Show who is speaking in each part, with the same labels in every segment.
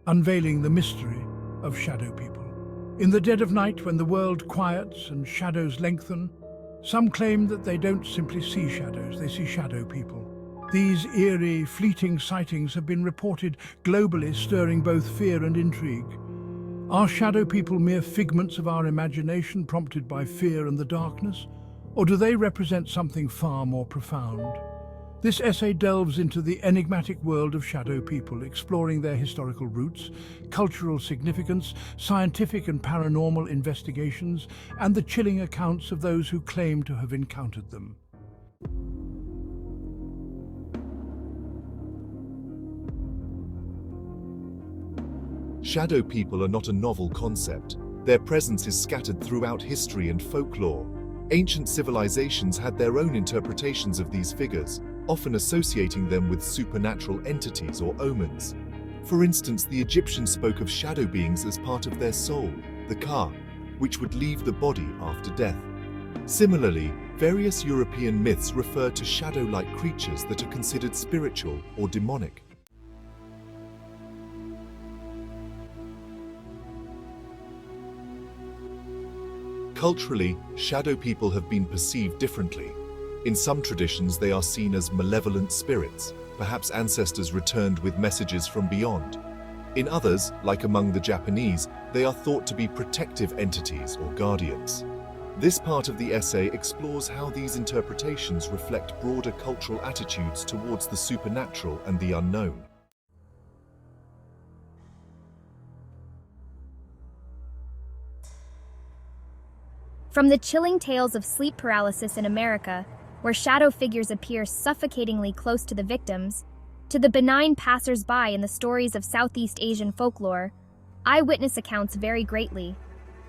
Speaker 1: unveiling the mystery of shadow people. In the dead of night, when the world quiets and shadows lengthen, some claim that they don't simply see shadows, they see shadow people. These eerie, fleeting sightings have been reported globally, stirring both fear and intrigue. Are shadow people mere figments of our imagination prompted by fear and the darkness? Or do they represent something far more profound? This essay delves into the enigmatic world of shadow people, exploring their historical roots, cultural significance, scientific and paranormal investigations, and the chilling accounts of those who claim to have encountered them.
Speaker 2: Shadow people are not a novel concept. Their presence is scattered throughout history and folklore. Ancient civilizations had their own interpretations of these figures, often associating them with supernatural entities or omens. For instance, the Egyptians spoke of shadow beings as part of their soul, the ka, which would leave the body after death. Similarly, various European myths refer to shadow-like creatures that are considered spiritual or demonic. Culturally, shadow people have been perceived differently. In some traditions, they are seen as malevolent spirits, perhaps ancestors returned with messages from beyond. In others, like among the Japanese, they are thought to be protective entities or guardians. This part of the essay explores how these interpretations reflect broader cultural attitudes towards the supernatural and the unknown.
Speaker 3: From the chilling tales of sleep paralysis in America, where shadow figures appear suffocatingly close to the victims, to the benign passers-by in the stories of Southeast Asian folklore, eyewitness accounts vary greatly.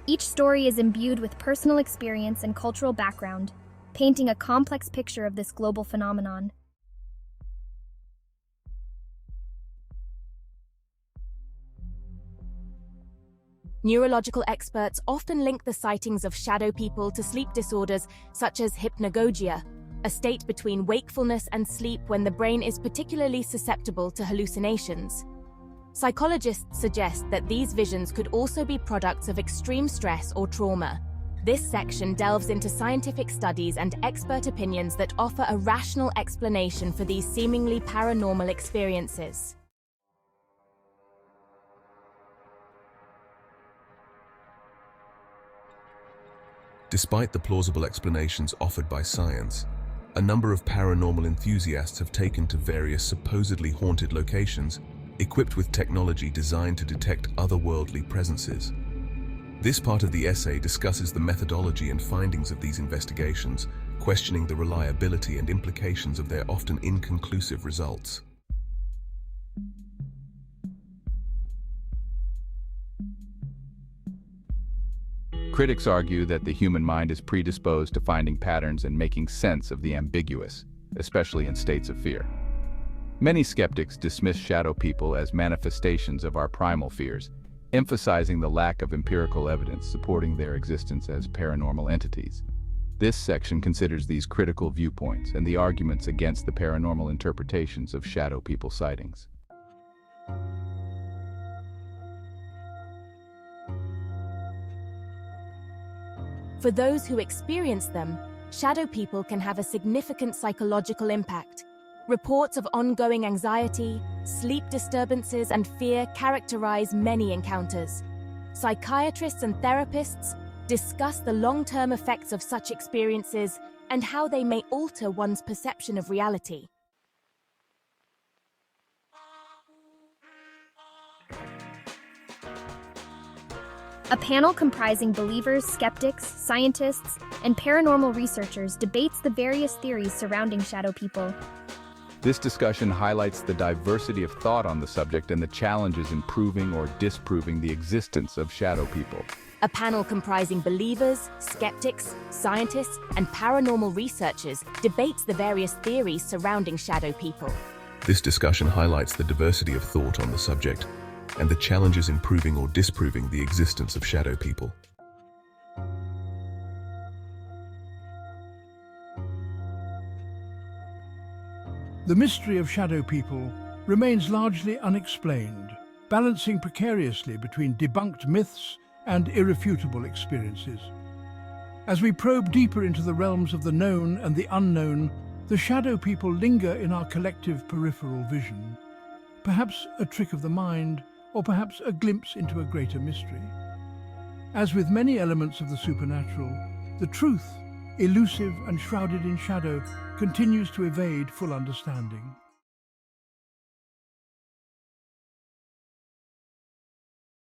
Speaker 3: Each story is imbued with personal experience and cultural background, painting a complex picture of this global phenomenon.
Speaker 4: Neurological experts often link the sightings of shadow people to sleep disorders such as hypnagogia, a state between wakefulness and sleep when the brain is particularly susceptible to hallucinations. Psychologists suggest that these visions could also be products of extreme stress or trauma. This section delves into scientific studies and expert opinions that offer a rational explanation for these seemingly paranormal experiences.
Speaker 5: Despite the plausible explanations offered by science, a number of paranormal enthusiasts have taken to various supposedly haunted locations equipped with technology designed to detect otherworldly presences. This part of the essay discusses the methodology and findings of these investigations, questioning the reliability and implications of their often inconclusive results.
Speaker 6: Critics argue that the human mind is predisposed to finding patterns and making sense of the ambiguous, especially in states of fear. Many skeptics dismiss shadow people as manifestations of our primal fears, emphasizing the lack of empirical evidence supporting their existence as paranormal entities. This section considers these critical viewpoints and the arguments against the paranormal interpretations of shadow people sightings.
Speaker 4: For those who experience them, shadow people can have a significant psychological impact. Reports of ongoing anxiety, sleep disturbances, and fear characterize many encounters. Psychiatrists and therapists discuss the long-term effects of such experiences and how they may alter one's perception of reality.
Speaker 3: A panel comprising believers, skeptics, scientists, and paranormal researchers debates the various theories surrounding shadow people.
Speaker 6: This discussion highlights the diversity of thought on the subject and the challenges in proving or disproving the existence of shadow people.
Speaker 4: A panel comprising believers, skeptics, scientists, and paranormal researchers debates the various theories surrounding shadow people.
Speaker 5: This discussion highlights the diversity of thought on the subject and the challenges in proving or disproving the existence of shadow people.
Speaker 1: The mystery of shadow people remains largely unexplained, balancing precariously between debunked myths and irrefutable experiences. As we probe deeper into the realms of the known and the unknown, the shadow people linger in our collective peripheral vision. Perhaps a trick of the mind, or perhaps a glimpse into a greater mystery. As with many elements of the supernatural, the truth, elusive and shrouded in shadow, continues to evade full understanding.